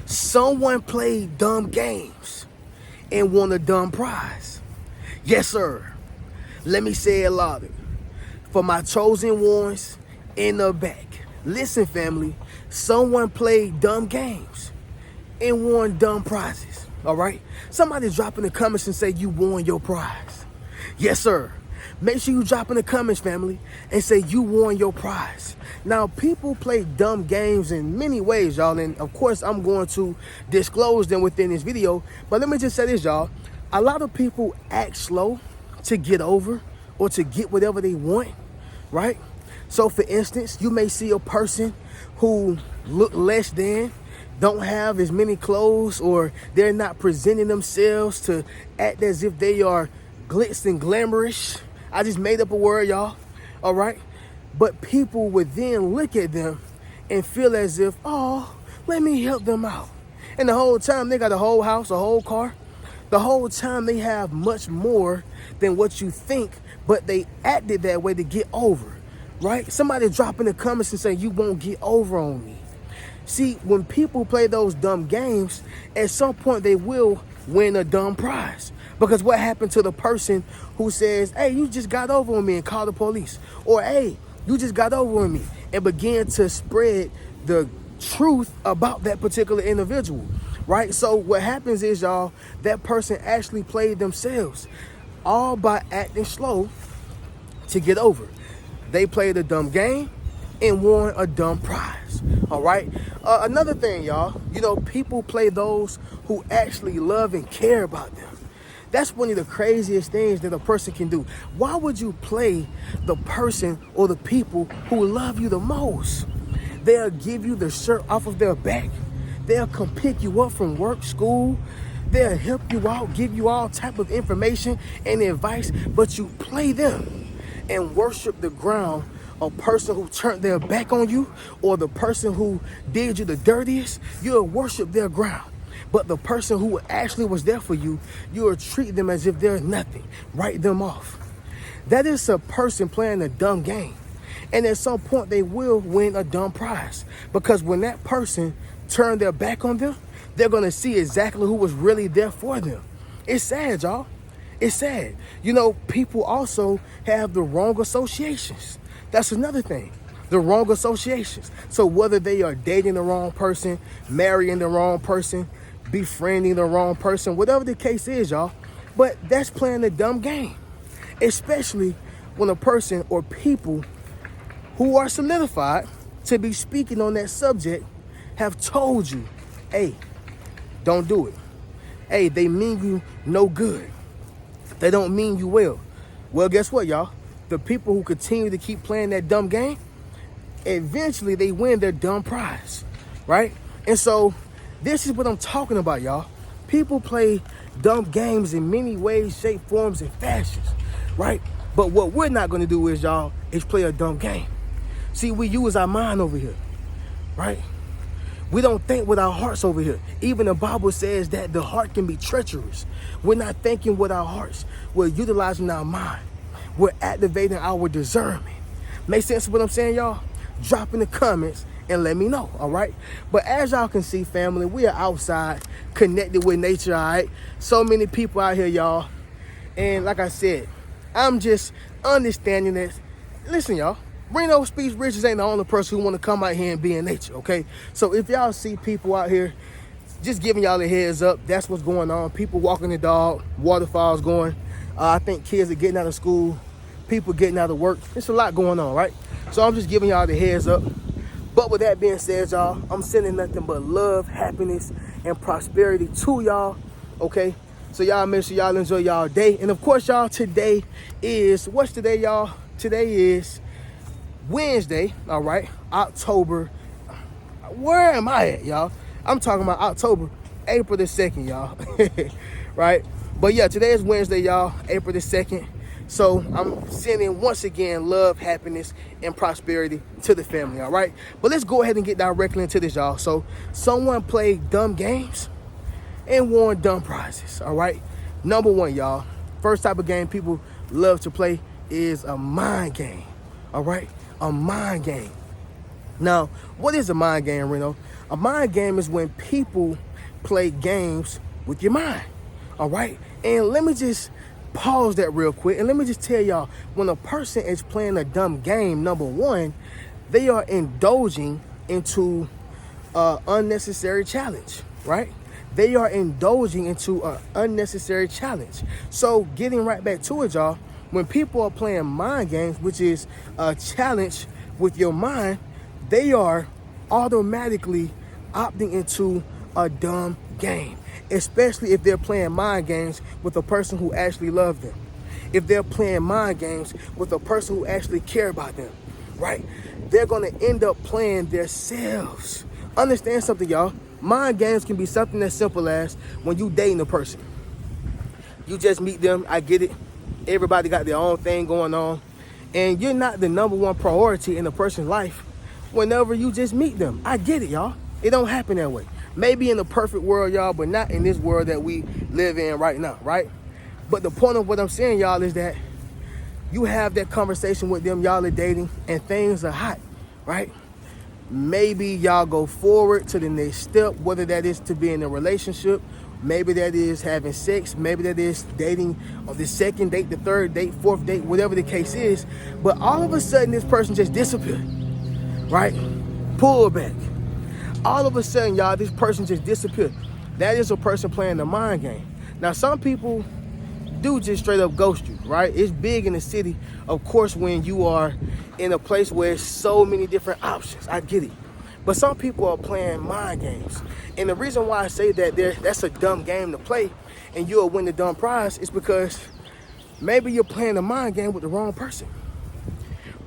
Someone played dumb games and won a dumb prize. Yes, sir. Let me say it louder. For my chosen ones in the back. Listen, family. Someone played dumb games and won dumb prizes. All right? Somebody drop in the comments and say you won your prize. Yes, sir. Make sure you drop in the comments, family, and say you won your prize. Now, people play dumb games in many ways, y'all, and of course, I'm going to disclose them within this video. But let me just say this, y'all. A lot of people act slow to get over or to get whatever they want, right? So, for instance, you may see a person who look less than, don't have as many clothes, or they're not presenting themselves to act as if they are glitz and glamorous. I just made up a word, y'all. All right. But people would then look at them and feel as if, oh, let me help them out. And the whole time they got a whole house, a whole car. The whole time they have much more than what you think, but they acted that way to get over, right? Somebody drop in the comments and say, you won't get over on me. See, when people play those dumb games, at some point they will win a dumb prize. Because what happened to the person who says, hey, you just got over on me and call the police? Or, hey, you just got over on me, and begin to spread the truth about that particular individual, right? So what happens is, y'all, that person actually played themselves, all by acting slow to get over. They played a dumb game and won a dumb prize, all right? Another thing, y'all, people play those who actually love and care about them. That's one of the craziest things that a person can do. Why would you play the person or the people who love you the most? They'll give you the shirt off of their back. They'll come pick you up from work, school. They'll help you out, give you all type of information and advice, but you play them and worship the ground. A person who turned their back on you, or the person who did you the dirtiest, you'll worship their ground. But the person who actually was there for you, you'll treat them as if they're nothing. Write them off. That is a person playing a dumb game. And at some point, they will win a dumb prize. Because when that person turned their back on them, they're going to see exactly who was really there for them. It's sad, y'all. It's sad. People also have the wrong associations. That's another thing. The wrong associations. So whether they are dating the wrong person, marrying the wrong person, befriending the wrong person, whatever the case is, y'all. But that's playing a dumb game. Especially when a person or people who are solidified to be speaking on that subject have told you, hey, don't do it. Hey, they mean you no good. They don't mean you well. Well, guess what, y'all? The people who continue to keep playing that dumb game, eventually they win their dumb prize, right? And so this is what I'm talking about, y'all. People play dumb games in many ways, shapes, forms, and fashions, right? But what we're not going to do is, y'all, is play a dumb game. See, we use our mind over here, right? We don't think with our hearts over here. Even the Bible says that the heart can be treacherous. We're not thinking with our hearts. We're utilizing our mind. We're activating our discernment. Make sense of what I'm saying, y'all? Drop in the comments and let me know, all right? But as y'all can see, family, we are outside, connected with nature, all right? So many people out here, y'all. And like I said, I'm just understanding that. Listen, y'all, Reno Speaks Riches ain't the only person who want to come out here and be in nature, okay? So if y'all see people out here, just giving y'all a heads up, that's what's going on. People walking the dog, waterfalls going. I think kids are getting out of school, people getting out of work. It's a lot going on, right? So I'm just giving y'all the heads up. But with that being said, y'all, I'm sending nothing but love, happiness, and prosperity to y'all, okay? So y'all make sure y'all enjoy y'all day. And of course, y'all, today is, what's today, y'all? Today is Wednesday, all right? October, where am I at, y'all? I'm talking about October, April the 2nd, y'all, right? But yeah, today is Wednesday, y'all, April the 2nd. So I'm sending, once again, love, happiness, and prosperity to the family, all right? But let's go ahead and get directly into this, y'all. So someone played dumb games and won dumb prizes, all right? Number one, y'all, first type of game people love to play is a mind game, all right? A mind game. Now, what is a mind game, Reno? A mind game is when people play games with your mind. All right? And let me just pause that real quick. And let me just tell y'all, when a person is playing a dumb game, number one, they are indulging into unnecessary challenge, right? They are indulging into an unnecessary challenge. So getting right back to it, y'all, when people are playing mind games, which is a challenge with your mind, they are automatically opting into a dumb game, especially if they're playing mind games with a person who actually loves them. If they're playing mind games with a person who actually care about them, right? They're gonna end up playing themselves. Understand something, y'all. Mind games can be something as simple as when you dating a person. You just meet them, I get it. Everybody got their own thing going on. And you're not the number one priority in a person's life whenever you just meet them. I get it, y'all. It don't happen that way. Maybe in the perfect world, y'all, but not in this world that we live in right now, right? But the point of what I'm saying, y'all, is that you have that conversation with them, y'all are dating, and things are hot, right? Maybe y'all go forward to the next step, whether that is to be in a relationship, maybe that is having sex, maybe that is dating on the second date, the third date, fourth date, whatever the case is. But all of a sudden, this person just disappeared, right? Pull back. All of a sudden, y'all, this person just disappeared. That is a person playing the mind game. Now, some people do just straight up ghost you, right? It's big in the city, of course, when you are in a place where there's so many different options. I get it. But some people are playing mind games. And the reason why I say that that's a dumb game to play and you'll win the dumb prize is because maybe you're playing a mind game with the wrong person,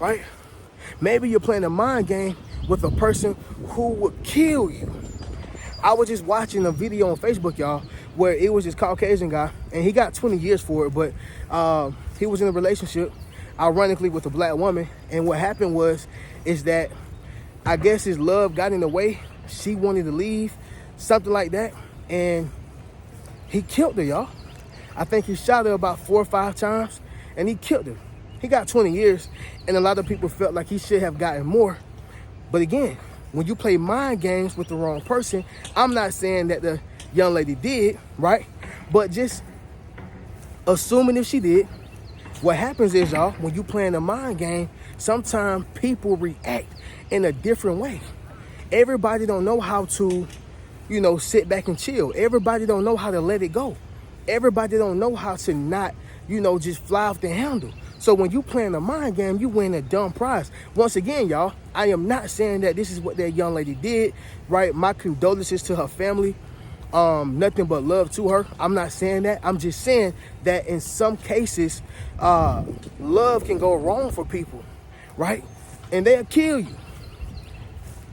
right? Maybe you're playing a mind game with a person who would kill you. I was just watching a video on Facebook, y'all, where it was this Caucasian guy, and he got 20 years for it, but he was in a relationship, ironically, with a black woman, and what happened is that I guess his love got in the way. She wanted to leave, something like that, and he killed her, y'all. I think he shot her about 4 or 5 times, and he killed her. He got 20 years, and a lot of people felt like he should have gotten more. But again, when you play mind games with the wrong person, I'm not saying that the young lady did, right? But just assuming if she did, what happens is, y'all, when you playing a mind game, sometimes people react in a different way. Everybody don't know how to, sit back and chill. Everybody don't know how to let it go. Everybody don't know how to not, just fly off the handle. So when you playing a mind game, you win a dumb prize. Once again, y'all, I am not saying that this is what that young lady did, right? My condolences to her family. Nothing but love to her. I'm not saying that. I'm just saying that in some cases, love can go wrong for people, right? And they'll kill you.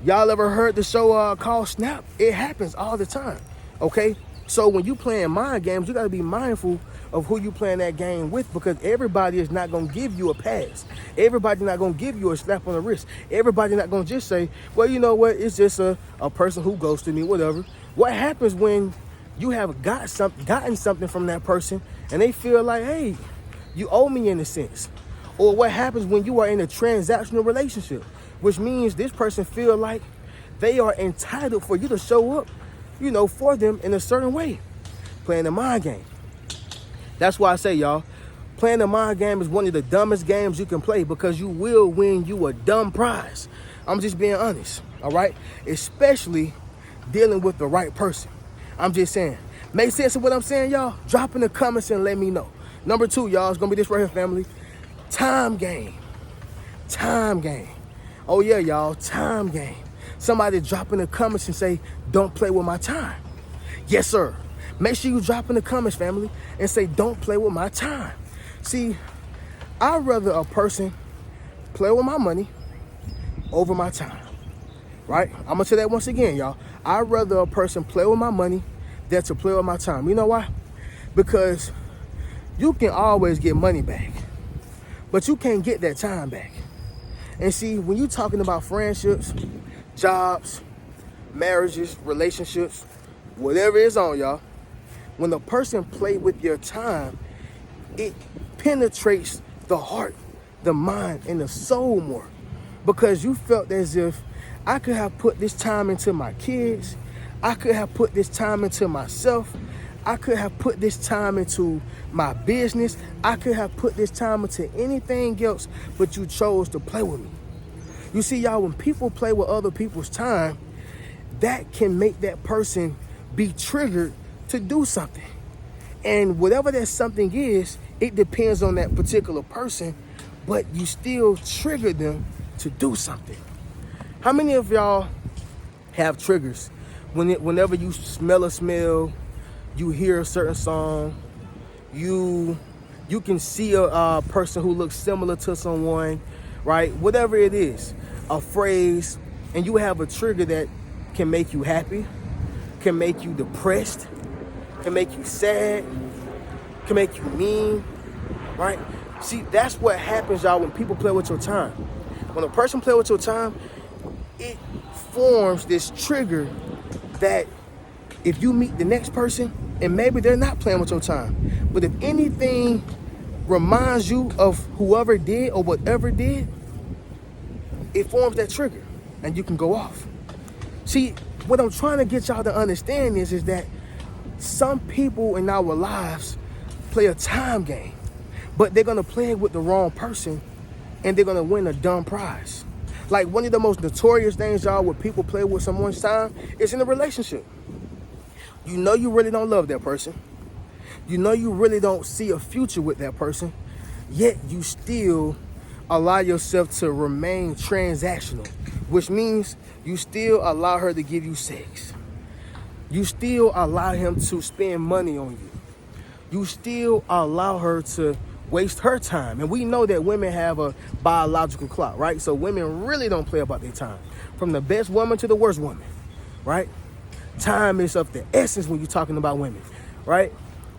Y'all ever heard the show called Snap? It happens all the time, okay? So when you playing mind games, you got to be mindful of who you playing that game with, because everybody is not going to give you a pass. Everybody not going to give you a slap on the wrist. Everybody not going to just say, well, you know what? It's just a person who ghosted me, whatever. What happens when you have gotten something from that person and they feel like, hey, you owe me in a sense? Or what happens when you are in a transactional relationship, which means this person feel like they are entitled for you to show up, for them in a certain way, playing a mind game. That's why I say, y'all, playing a mind game is one of the dumbest games you can play, because you will win you a dumb prize. I'm just being honest, all right? Especially dealing with the right person. I'm just saying. Make sense of what I'm saying, y'all? Drop in the comments and let me know. Number 2, y'all, it's going to be this right here, family. Time game. Time game. Oh, yeah, y'all, time game. Somebody drop in the comments and say, don't play with my time. Yes, sir. Make sure you drop in the comments, family, and say, don't play with my time. See, I'd rather a person play with my money over my time, right? I'm going to say that once again, y'all. I'd rather a person play with my money than to play with my time. You know why? Because you can always get money back, but you can't get that time back. And see, when you're talking about friendships, jobs, marriages, relationships, whatever it's on, y'all, when a person play with your time, it penetrates the heart, the mind, and the soul more, because you felt as if I could have put this time into my kids. I could have put this time into myself. I could have put this time into my business. I could have put this time into anything else, but you chose to play with me. You see, y'all, when people play with other people's time, that can make that person be triggered to do something. And whatever that something is, it depends on that particular person, but you still trigger them to do something. How many of y'all have triggers? Whenever you smell a smell, you hear a certain song, you can see a person who looks similar to someone, right? Whatever it is, a phrase, and you have a trigger that can make you happy, can make you depressed, can make you sad, can make you mean, right? See, that's what happens, y'all, when people play with your time. When a person plays with your time, it forms this trigger that if you meet the next person, and maybe they're not playing with your time, but if anything reminds you of whoever did or whatever did, it forms that trigger, and you can go off. See, what I'm trying to get y'all to understand is that some people in our lives play a time game, but they're gonna play it with the wrong person, and they're gonna win a dumb prize. Like, one of the most notorious things, y'all, where people play with someone's time is in a relationship. You know you really don't love that person. You know you really don't see a future with that person, yet you still allow yourself to remain transactional, which means you still allow her to give you sex. You still allow him to spend money on you. You still allow her to waste her time. And we know that women have a biological clock, right? So women really don't play about their time. From the best woman to the worst woman, right? Time is of the essence when you're talking about women, right?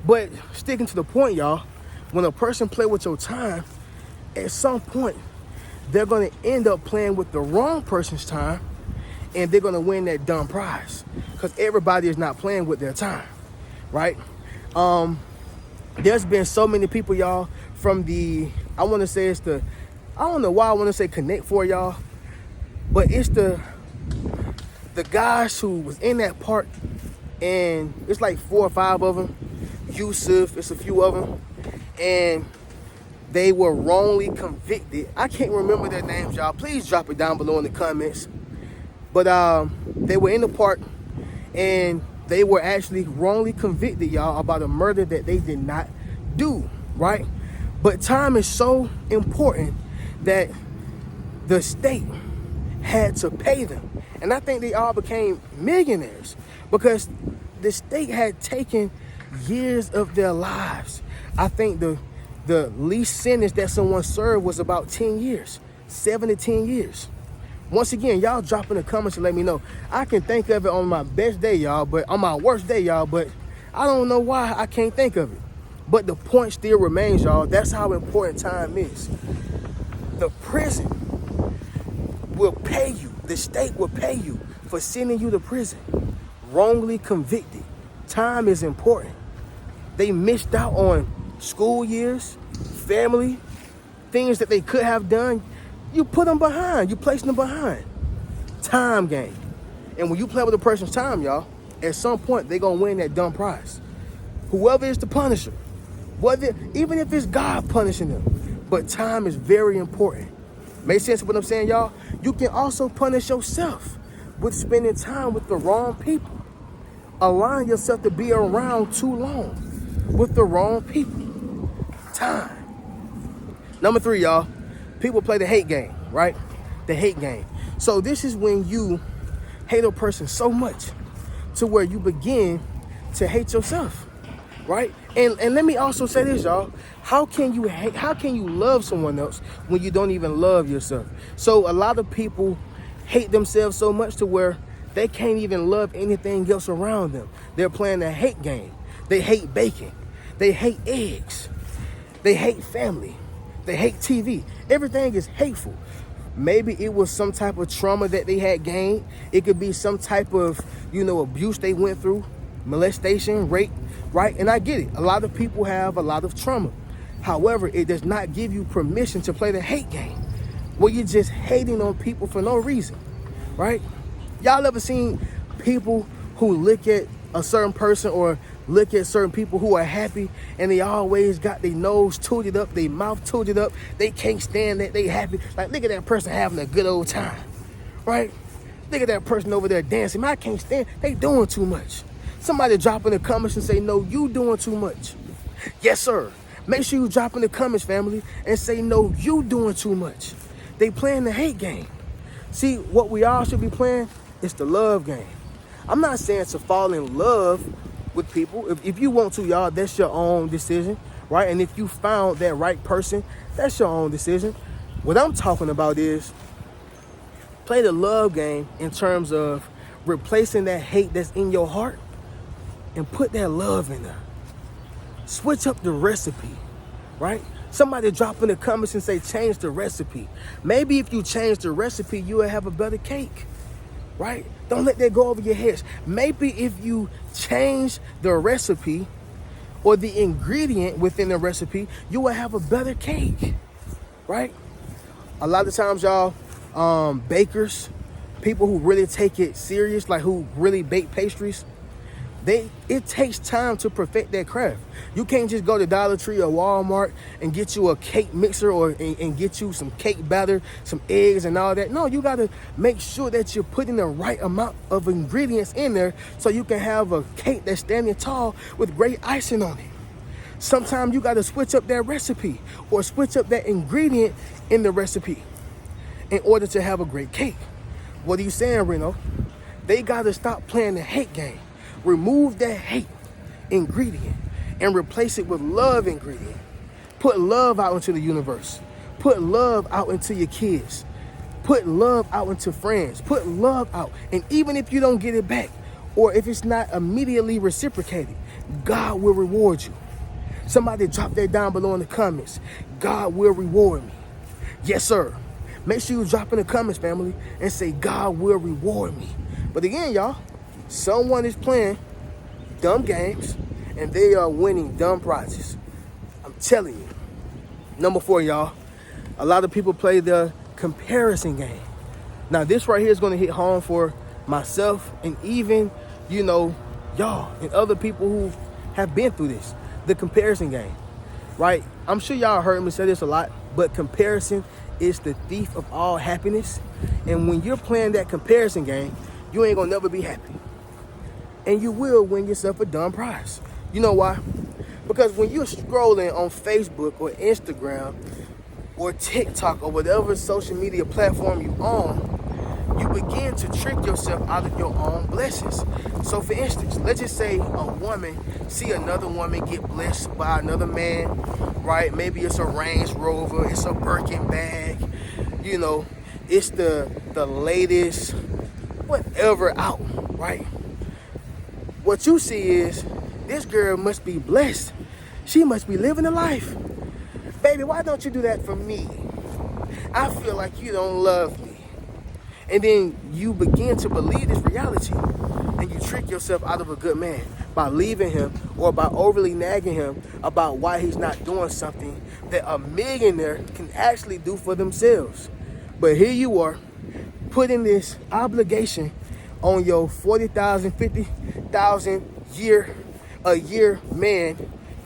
But sticking to the point, y'all, when a person play with your time, at some point, they're going to end up playing with the wrong person's time, and they're going to win that dumb prize, because everybody is not playing with their time, right? There's been so many people, y'all, from I want to say I don't know why I want to say Connect Four, y'all, but it's the guys who was in that park, and it's like 4 or 5 of them. Yusuf, it's a few of them, and they were wrongly convicted. I can't remember their names, y'all. Please drop it down below in the comments. But they were in the park, and they were actually wrongly convicted, y'all, about a murder that they did not do, right? But time is so important that the state had to pay them. And I think they all became millionaires because the state had taken years of their lives. I think the least sentence that someone served was about 10 years, 7 to 10 years. Once again, y'all drop in the comments and let me know. I can think of it on my best day, y'all, but on my worst day, y'all, but I don't know why I can't think of it. But the point still remains, y'all. That's how important time is. The prison will pay you. The state will pay you for sending you to prison. Wrongly convicted. Time is important. They missed out on school years, family, things that they could have done. You put them behind. You place them behind. Time game. And when you play with a person's time, y'all, at some point, they're going to win that dumb prize. Whoever is the punisher, even if it's God punishing them. But time is very important. Make sense of what I'm saying, y'all? You can also punish yourself with spending time with the wrong people. Allowing yourself to be around too long with the wrong people. Time. Number 3, y'all. People play the hate game, right? The hate game. So this is when you hate a person so much to where you begin to hate yourself, right? And let me also say this, y'all. How can you love someone else when you don't even love yourself? So a lot of people hate themselves so much to where they can't even love anything else around them. They're playing the hate game. They hate bacon. They hate eggs. They hate family. They hate TV. Everything is hateful. Maybe it was some type of trauma that they had gained. It could be some type of, abuse they went through, molestation, rape, right? And I get it. A lot of people have a lot of trauma. However, it does not give you permission to play the hate game where you're just hating on people for no reason. right? Y'all ever seen people who look at a certain person or look at certain people who are happy and they always got their nose tooted up, their mouth tooted up, they can't stand that they happy. Like, look at that person having a good old time, right? Look at that person over there dancing. Man, I can't stand, they doing too much. Somebody drop in the comments and say, no, you doing too much. Yes, sir. Make sure you drop in the comments, family, and say, no, you doing too much. They playing the hate game. See, what we all should be playing is the love game. I'm not saying to fall in love with people. If you want to, y'all, that's your own decision, right? And if you found that right person, that's your own decision. What I'm talking about is play the love game in terms of replacing that hate that's in your heart and put that love in there. Switch up the recipe, right? Somebody drop in the comments and say, change the recipe. Maybe if you change the recipe, you will have a better cake, right? Don't let that go over your heads. Maybe if you change the recipe or the ingredient within the recipe, you will have a better cake, right? A lot of times, y'all, bakers, people who really take it serious, like who really bake pastries, it takes time to perfect that craft. You can't just go to Dollar Tree or Walmart and get you a cake mixer and get you some cake batter, some eggs and all that. No, you got to make sure that you're putting the right amount of ingredients in there so you can have a cake that's standing tall with great icing on it. Sometimes you got to switch up that recipe or switch up that ingredient in the recipe in order to have a great cake. What are you saying, Reno? They got to stop playing the hate game. Remove that hate ingredient and replace it with love ingredient. Put love out into the universe. Put love out into your kids. Put love out into friends. Put love out. And even if you don't get it back, or if it's not immediately reciprocated, God will reward you. Somebody drop that down below in the comments. God will reward me. Yes, sir. Make sure you drop in the comments, family, and say, God will reward me. But again, y'all, someone is playing dumb games and they are winning dumb prizes. I'm telling you. Number 4, y'all, a lot of people play the comparison game. Now, this right here is going to hit home for myself and even, y'all and other people who have been through this. The comparison game, right? I'm sure y'all heard me say this a lot, but comparison is the thief of all happiness. And when you're playing that comparison game, you ain't gonna never be happy. And you will win yourself a dumb prize. You know why? Because when you're scrolling on Facebook or Instagram or TikTok or whatever social media platform you own, you begin to trick yourself out of your own blessings. So for instance, let's just say a woman see another woman get blessed by another man, right? Maybe it's a Range Rover, it's a Birkin bag, it's the latest whatever out, right? What you see is, this girl must be blessed. She must be living a life. Baby, why don't you do that for me? I feel like you don't love me. And then you begin to believe this reality and you trick yourself out of a good man by leaving him or by overly nagging him about why he's not doing something that a millionaire can actually do for themselves. But here you are, putting this obligation on your $40,000, $50,000 a year man.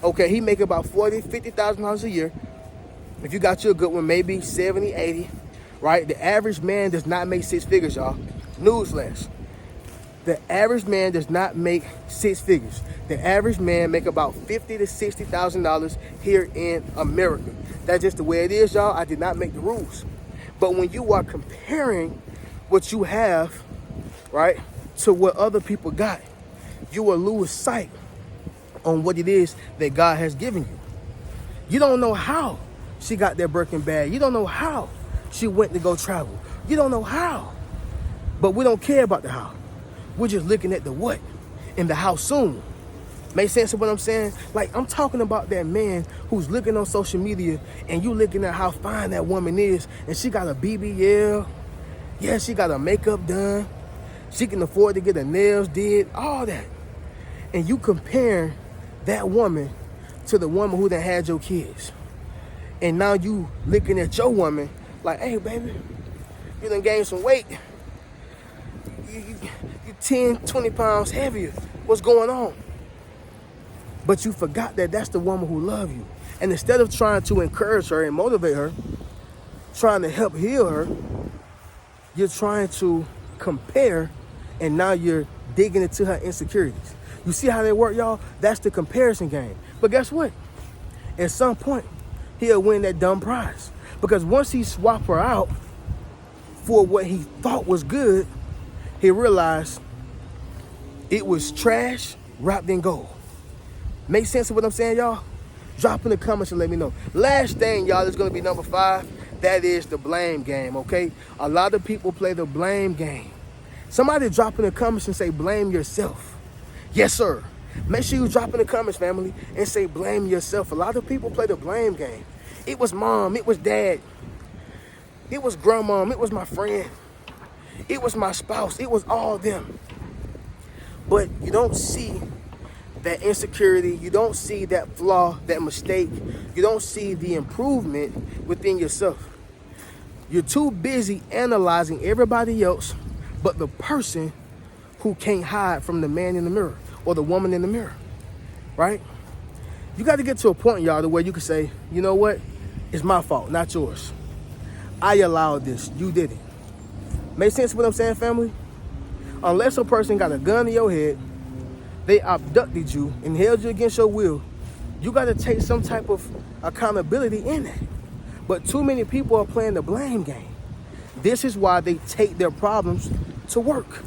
Okay, he make about $40,000, $50,000 a year. If you got you a good one, maybe 70, 80, right? The average man does not make 6 figures, y'all. Newsflash. The average man does not make 6 figures. The average man make about $50,000 to $60,000 here in America. That's just the way it is, y'all. I did not make the rules. But when you are comparing what you have, right, to what other people got, you will lose sight on what it is that God has given you. You don't know how she got that Birkin bag. You don't know how she went to go travel. You don't know how. But we don't care about the how. We're just looking at the what and the how soon. Make sense of what I'm saying? Like, I'm talking about that man who's looking on social media and you looking at how fine that woman is, and she got a BBL. Yeah, she got her makeup done. She can afford to get her nails did, all that. And you compare that woman to the woman who done had your kids. And now you looking at your woman like, hey, baby, you done gained some weight. you 10, 20 pounds heavier. What's going on? But you forgot that that's the woman who loves you. And instead of trying to encourage her and motivate her, trying to help heal her, you're trying to compare, and now you're digging into her insecurities. You see how they work, y'all? That's the comparison game. But guess what? At some point, he'll win that dumb prize. Because once he swapped her out for what he thought was good, he realized it was trash wrapped in gold. Make sense of what I'm saying, y'all? Drop in the comments and let me know. Last thing, y'all, is going to be number 5. That is the blame game, okay? A lot of people play the blame game. Somebody drop in the comments and say, blame yourself. Yes, sir. Make sure you drop in the comments, family, and say, blame yourself. A lot of people play the blame game. It was mom. It was dad. It was grandmom. It was my friend. It was my spouse. It was all them. But you don't see that insecurity. You don't see that flaw, that mistake. You don't see the improvement within yourself. You're too busy analyzing everybody else but the person who can't hide from the man in the mirror or the woman in the mirror, right? You got to get to a point, y'all, to where you can say, you know what? It's my fault, not yours. I allowed this. You did it. Make sense of what I'm saying, family? Unless a person got a gun to your head, they abducted you and held you against your will, you got to take some type of accountability in that. But too many people are playing the blame game. This is why they take their problems to work.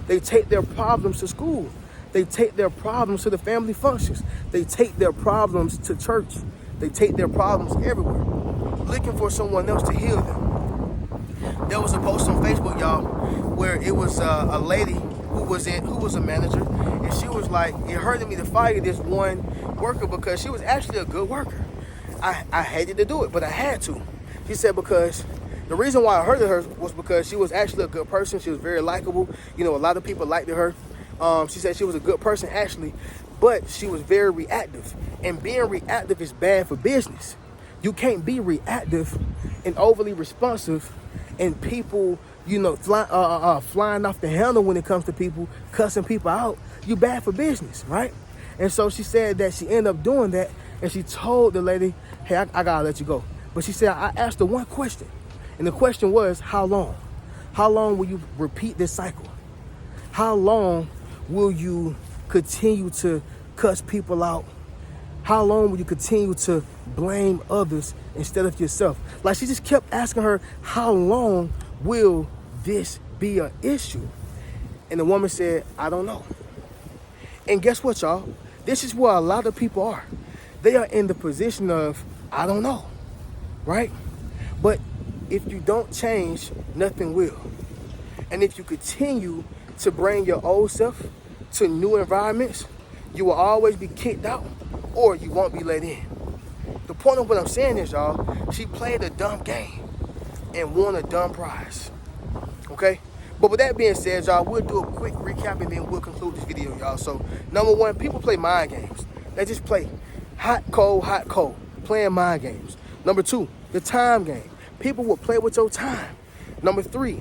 They take their problems to school. They take their problems to the family functions. They take their problems to church. They take their problems everywhere, looking for someone else to heal them. There was a post on Facebook, y'all, where it was a lady who was a manager, and she was like, it hurted me to fire this one worker because she was actually a good worker. I hated to do it, but I had to. She said because the reason why I hurted her was because she was actually a good person. She was very likable. You know, a lot of people liked her. She said she was a good person, actually, but she was very reactive. And being reactive is bad for business. You can't be reactive and overly responsive and people, you know, flying off the handle when it comes to people, cussing people out. You bad for business, right? And so she said that she ended up doing that, and she told the lady, hey, I gotta let you go. But she said, I asked her one question, and the question was, how long? How long will you repeat this cycle? How long will you continue to cuss people out? How long will you continue to blame others instead of yourself? Like, she just kept asking her, how long will this be an issue? And the woman said, I don't know. And guess what, y'all? This is where a lot of people are. They are in the position of, I don't know, right? But if you don't change, nothing will. And if you continue to bring your old self to new environments, you will always be kicked out or you won't be let in. The point of what I'm saying is, y'all, she played a dumb game and won a dumb prize, okay? But with that being said, y'all, we'll do a quick recap and then we'll conclude this video, y'all. So, number 1, people play mind games. They just play hot, cold, playing mind games. Number 2, the time game. People will play with your time. Number 3,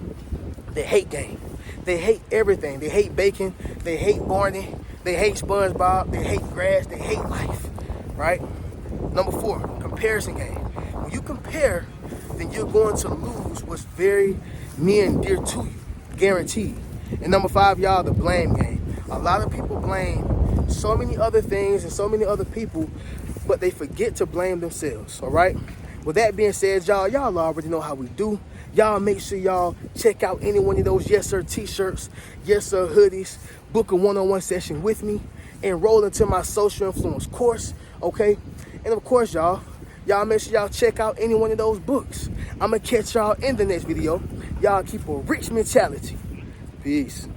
the hate game. They hate everything. They hate bacon. They hate Barney. They hate SpongeBob. They hate grass. They hate life, right? Number 4, comparison game. When you compare, then you're going to lose what's very near and dear to you, guaranteed. And number 5, y'all, the blame game. A lot of people blame so many other things and so many other people, but they forget to blame themselves, all right? With that being said, y'all already know how we do. Y'all make sure y'all check out any one of those Yes Sir t-shirts, Yes Sir hoodies, book a one-on-one session with me, enroll into my social influence course, okay? And of course, y'all make sure y'all check out any one of those books. I'm gonna catch y'all in the next video. Y'all keep a rich mentality. Peace.